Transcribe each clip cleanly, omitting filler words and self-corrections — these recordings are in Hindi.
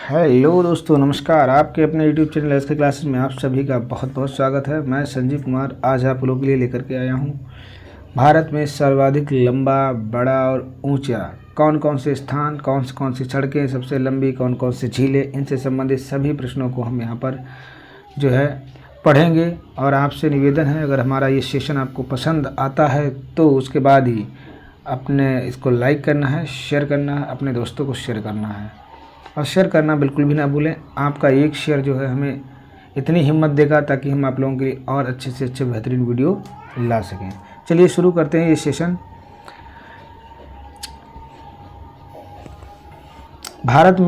हेलो दोस्तों, नमस्कार। आपके अपने यूट्यूब चैनल एस के क्लासेस में आप सभी का बहुत बहुत स्वागत है। मैं संजीव कुमार आज आप लोगों के लिए लेकर के आया हूं भारत में सर्वाधिक लंबा, बड़ा और ऊंचा कौन कौन से स्थान, कौन सी सड़कें सबसे लंबी, कौन कौन से झीलें, इनसे संबंधित सभी प्रश्नों को हम यहां पर जो है पढ़ेंगे। और आपसे निवेदन है, अगर हमारा ये सेशन आपको पसंद आता है तो उसके बाद ही अपने इसको लाइक करना है, शेयर करना है, अपने दोस्तों को शेयर करना है और शेयर करना बिल्कुल भी ना भूलें। आपका एक शेयर जो है हमें इतनी हिम्मत देगा ताकि हम आप लोगों के लिए और अच्छे से अच्छे बेहतरीन वीडियो ला सकें। चलिए शुरू करते हैं ये सेशन। भारत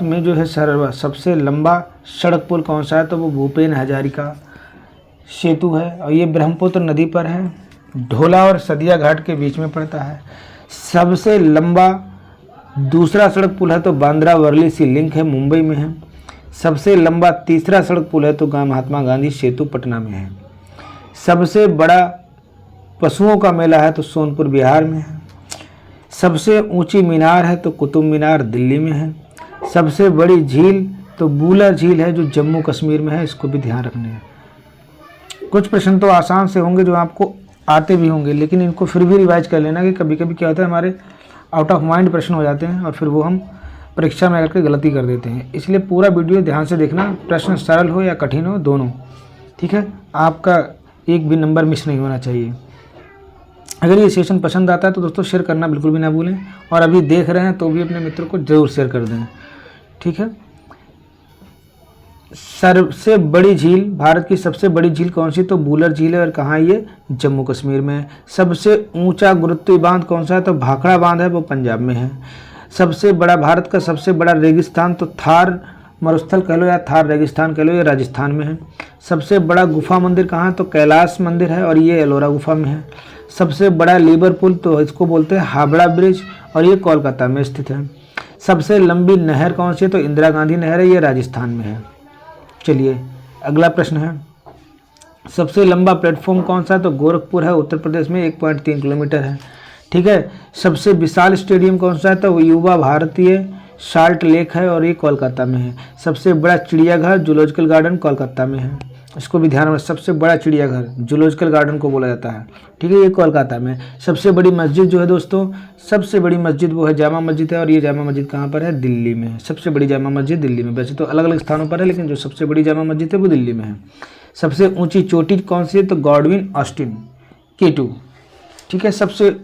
में जो है सबसे लंबा सड़क पुल कौन सा है, तो वो भूपेन हजारिका सेतु है और ये ब्रह्मपुत्र नदी पर है, ढोला और सदिया घाट के बीच में पड़ता है। सबसे लंबा दूसरा सड़क पुल है तो बांद्रा वर्ली सी लिंक है, मुंबई में है। सबसे लंबा तीसरा सड़क पुल है तो महात्मा गांधी सेतु पटना में है। सबसे बड़ा पशुओं का मेला है तो सोनपुर बिहार में है। सबसे ऊंची मीनार है तो कुतुब मीनार दिल्ली में है। सबसे बड़ी झील तो बूलर झील है जो जम्मू कश्मीर में है, इसको भी ध्यान रखना है। कुछ प्रश्न तो आसान से होंगे जो आपको आते भी होंगे, लेकिन इनको फिर भी रिवाइज कर लेना कि कभी कभी क्या होता है हमारे आउट ऑफ माइंड प्रश्न हो जाते हैं और फिर वो हम परीक्षा में आकर के गलती कर देते हैं। इसलिए पूरा वीडियो ध्यान से देखना, प्रश्न सरल हो या कठिन हो दोनों, ठीक है। आपका एक भी नंबर मिस नहीं होना चाहिए। अगर ये सेशन पसंद आता है तो दोस्तों शेयर करना बिल्कुल भी ना भूलें, और अभी देख रहे हैं तो भी अपने मित्रों को ज़रूर शेयर कर दें, ठीक है। सबसे बड़ी झील, भारत की सबसे बड़ी झील कौन सी, तो बूलर झील है और कहाँ है ये, जम्मू कश्मीर में है। सबसे ऊंचा गुरुत्वीय बांध कौन सा है, तो भाखड़ा बांध है, वो पंजाब में है। सबसे बड़ा, भारत का सबसे बड़ा रेगिस्तान तो थार मरुस्थल कह लो या थार रेगिस्तान कह लो, ये राजस्थान में है। सबसे बड़ा गुफा मंदिर कहाँ है, तो कैलाश मंदिर है और ये एलोरा गुफा में है। सबसे बड़ा लीवर पुल तो इसको बोलते हैं हावड़ा ब्रिज और ये कोलकाता में स्थित है। सबसे लंबी नहर कौन सी है, तो इंदिरा गांधी नहर है, ये राजस्थान में है। चलिए अगला प्रश्न है, सबसे लंबा प्लेटफॉर्म कौन सा है, तो गोरखपुर है, उत्तर प्रदेश में 1.3 किलोमीटर है, ठीक है। सबसे विशाल स्टेडियम कौन सा है, तो युवा भारतीय साल्ट लेक है और ये कोलकाता में है। सबसे बड़ा चिड़ियाघर जूलॉजिकल गार्डन कोलकाता में है, इसको भी ध्यान में। सबसे बड़ा चिड़ियाघर जूलॉजिकल गार्डन को बोला जाता है, ठीक है, ये कोलकाता में। सबसे बड़ी मस्जिद जो है दोस्तों, सबसे बड़ी मस्जिद वो है जामा मस्जिद है और ये जामा मस्जिद कहाँ पर है, दिल्ली में है। सबसे बड़ी जामा मस्जिद दिल्ली में, वैसे तो अलग अलग स्थानों पर है लेकिन जो सबसे बड़ी जामा मस्जिद है वो दिल्ली में है। सबसे ऊंची चोटी कौन सी है, तो गॉडविन ऑस्टिन K2, ठीक है, सबसे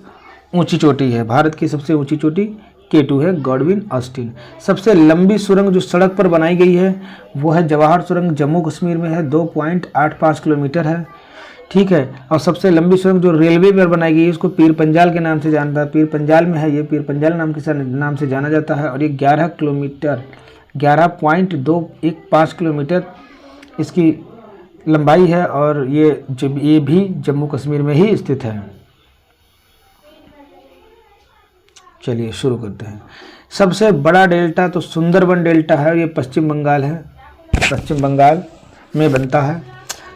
ऊंची चोटी है। भारत की सबसे ऊंची चोटी K2 है, गॉडविन ऑस्टिन। सबसे लंबी सुरंग जो सड़क पर बनाई गई है वो है जवाहर सुरंग, जम्मू कश्मीर में है, 2.85 किलोमीटर है, ठीक है। और सबसे लंबी सुरंग जो रेलवे पर बनाई गई है उसको पीर पंजाल के नाम से जानता है, पीर पंजाल में है, ये पीर पंजाल नाम से जाना जाता है और ये 11.215 किलोमीटर इसकी लंबाई है और ये भी जम्मू कश्मीर में ही स्थित है। चलिए शुरू करते हैं। सबसे बड़ा डेल्टा तो सुंदरबन डेल्टा है, ये पश्चिम बंगाल है, पश्चिम बंगाल में बनता है।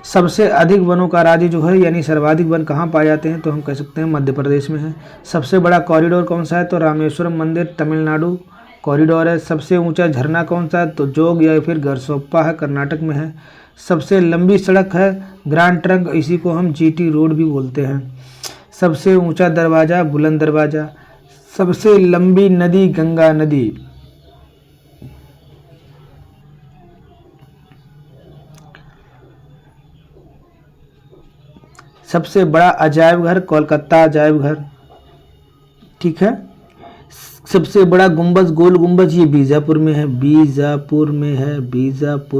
सबसे अधिक वनों का राज्य जो है यानी सर्वाधिक वन कहाँ पाए जाते हैं, तो हम कह सकते हैं मध्य प्रदेश में है। सबसे बड़ा कॉरिडोर कौन सा है, तो रामेश्वरम मंदिर तमिलनाडु कॉरिडोर है। सबसे ऊंचा झरना कौन सा है, तो जोग या फिर गरसोप्पा है, कर्नाटक में है। सबसे लंबी सड़क है ग्रांड ट्रंक, इसी को हम GT रोड भी बोलते हैं। सबसे ऊंचा दरवाज़ा बुलंद दरवाज़ा। सबसे लंबी नदी गंगा नदी। सबसे बड़ा अजायब घर कोलकाता अजायब घर, ठीक है। सबसे बड़ा गुंबज गोल गुंबज ये बीजापुर में है, बीजापुर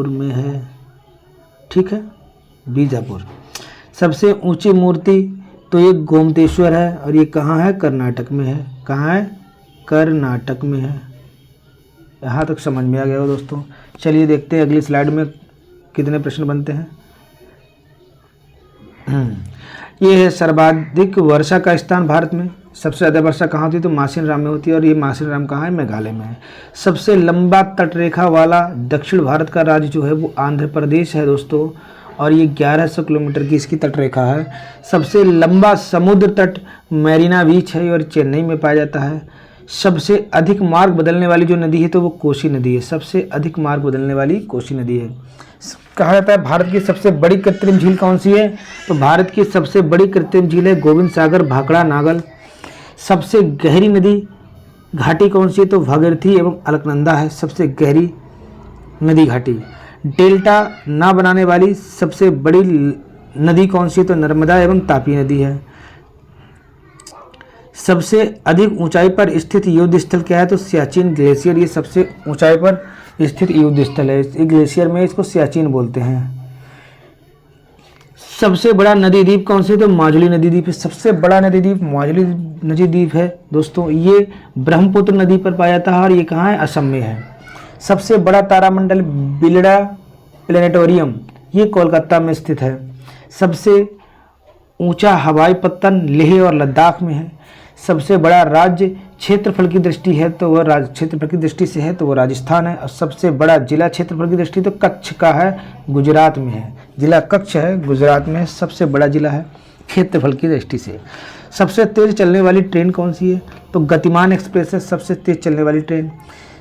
में है, ठीक है, बीजापुर। सबसे ऊंची मूर्ति तो ये गोमतेश्वर है और ये कहाँ है, कर्नाटक में है। कहाँ है, कर्नाटक में है। यहाँ तक समझ में आ गया हो दोस्तों। चलिए देखते हैं अगली स्लाइड में कितने प्रश्न बनते हैं। ये है सर्वाधिक वर्षा का स्थान भारत में। सबसे ज़्यादा वर्षा कहाँ होती है, तो मासिन राम में होती है और ये मासिन राम कहाँ है, मेघालय में है। सबसे लंबा तटरेखा वाला दक्षिण भारत का राज्य जो है वो आंध्र प्रदेश है दोस्तों और ये 1100 किलोमीटर की इसकी तटरेखा है। सबसे लंबा समुद्र तट मैरीना बीच है और चेन्नई में पाया जाता है। सबसे अधिक मार्ग बदलने वाली जो नदी है तो वो कोसी नदी है, सबसे अधिक मार्ग बदलने वाली कोसी नदी है। कहा जाता है भारत की सबसे बड़ी कृत्रिम झील कौन सी है, तो भारत की सबसे बड़ी कृत्रिम झील है गोविंद सागर, भाखड़ा, नागल। सबसे गहरी नदी घाटी कौन सी है, तो भागीरथी एवं अलकनंदा है सबसे गहरी नदी घाटी। डेल्टा ना बनाने वाली सबसे बड़ी नदी कौन सी है, तो नर्मदा एवं तापी नदी है। सबसे अधिक ऊंचाई पर स्थित युद्ध स्थल क्या है, तो सियाचिन ग्लेशियर, ये सबसे ऊंचाई पर स्थित युद्ध स्थल है। इस ग्लेशियर में इसको सियाचिन बोलते हैं। सबसे बड़ा नदी द्वीप कौन सी है, तो माजुली नदी द्वीप है। सबसे बड़ा नदी द्वीप माजुली नदी द्वीप है दोस्तों। ये ब्रह्मपुत्र नदी पर पाया जाता है और ये कहाँ है, असम में है। सबसे बड़ा तारामंडल बिरला प्लेनेटोरियम, ये कोलकाता में स्थित है। सबसे ऊंचा हवाई पत्तन लेह और लद्दाख में है। सबसे बड़ा राज्य क्षेत्रफल की दृष्टि है तो वह क्षेत्रफल की दृष्टि से है तो वो राजस्थान है। और सबसे बड़ा जिला क्षेत्रफल की दृष्टि तो कच्छ का है, गुजरात में है। जिला कच्छ है, गुजरात में सबसे बड़ा जिला है क्षेत्रफल की दृष्टि से। सबसे तेज चलने वाली ट्रेन कौन सी है, तो गतिमान एक्सप्रेस है सबसे तेज चलने वाली ट्रेन।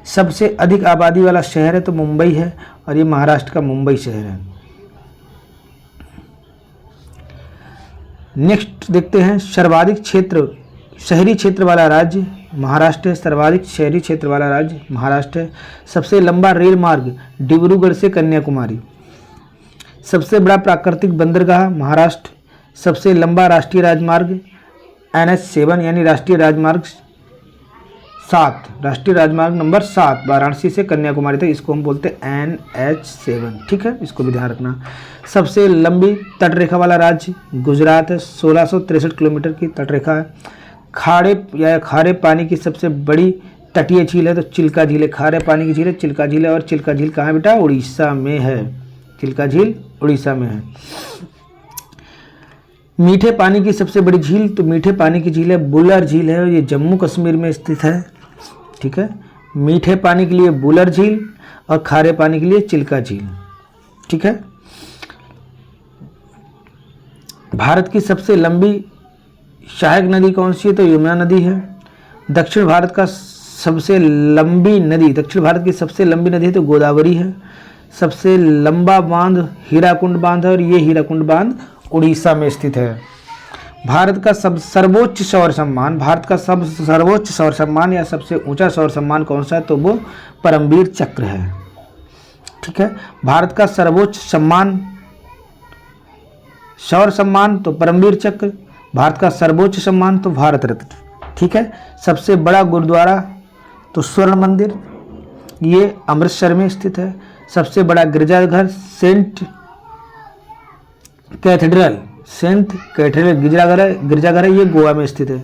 सबसे अधिक आबादी वाला शहर है तो मुंबई है और ये महाराष्ट्र का मुंबई शहर है। नेक्स्ट देखते हैं, सर्वाधिक शहरी क्षेत्र वाला राज्य महाराष्ट्र है। सर्वाधिक शहरी क्षेत्र वाला राज्य महाराष्ट्र है। सबसे लंबा रेल मार्ग डिब्रूगढ़ से कन्याकुमारी। सबसे बड़ा प्राकृतिक बंदरगाह महाराष्ट्र। सबसे लंबा राष्ट्रीय राजमार्ग NH7 यानी राष्ट्रीय राजमार्ग 7, राष्ट्रीय राजमार्ग नंबर 7 वाराणसी से कन्याकुमारी तक, इसको हम बोलते हैं NH7, ठीक है, इसको भी ध्यान रखना। सबसे लंबी तटरेखा वाला राज्य गुजरात है, 1663 किलोमीटर की तटरेखा है। खारे पानी की सबसे बड़ी तटीय झील है तो चिल्का झील है। खारे पानी की झील है चिल्का झील है। और चिल्का झील कहाँ है बेटा, उड़ीसा में है। चिल्का झील उड़ीसा में है। मीठे पानी की सबसे बड़ी झील, तो मीठे पानी की झील है बुलर झील है और ये जम्मू कश्मीर में स्थित है, ठीक है। मीठे पानी के लिए बुलर झील और खारे पानी के लिए चिल्का झील, ठीक है। भारत की सबसे लंबी सहायक नदी कौन सी है, तो यमुना नदी है। दक्षिण भारत की सबसे लंबी नदी है तो गोदावरी है। सबसे लंबा बांध हीराकुंड बांध है और ये हीराकुंड बांध उड़ीसा में स्थित है। भारत का सर्वोच्च सौर सम्मान या सबसे ऊंचा सौर सम्मान कौन सा है, तो वो परमवीर चक्र है, ठीक है। भारत का सर्वोच्च सौर सम्मान तो परमवीर चक्र। भारत का सर्वोच्च सम्मान तो भारत रत्न, ठीक है। सबसे बड़ा गुरुद्वारा तो स्वर्ण मंदिर, ये अमृतसर में स्थित है। सबसे बड़ा गिरजाघर सेंट कैथेड्रल गिरजाघर है, ये गोवा में स्थित है,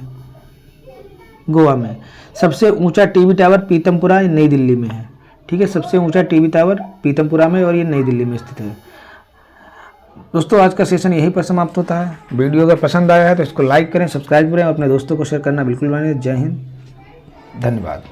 गोवा में। सबसे ऊंचा टीवी टावर पीतमपुरा, ये नई दिल्ली में है, ठीक है। सबसे ऊंचा टीवी टावर पीतमपुरा में और ये नई दिल्ली में स्थित है। दोस्तों आज का सेशन यहीं पर समाप्त होता है। वीडियो अगर पसंद आया है तो इसको लाइक करें, सब्सक्राइब करें और अपने दोस्तों को शेयर करना बिल्कुल ना भूलें। जय हिंद, धन्यवाद।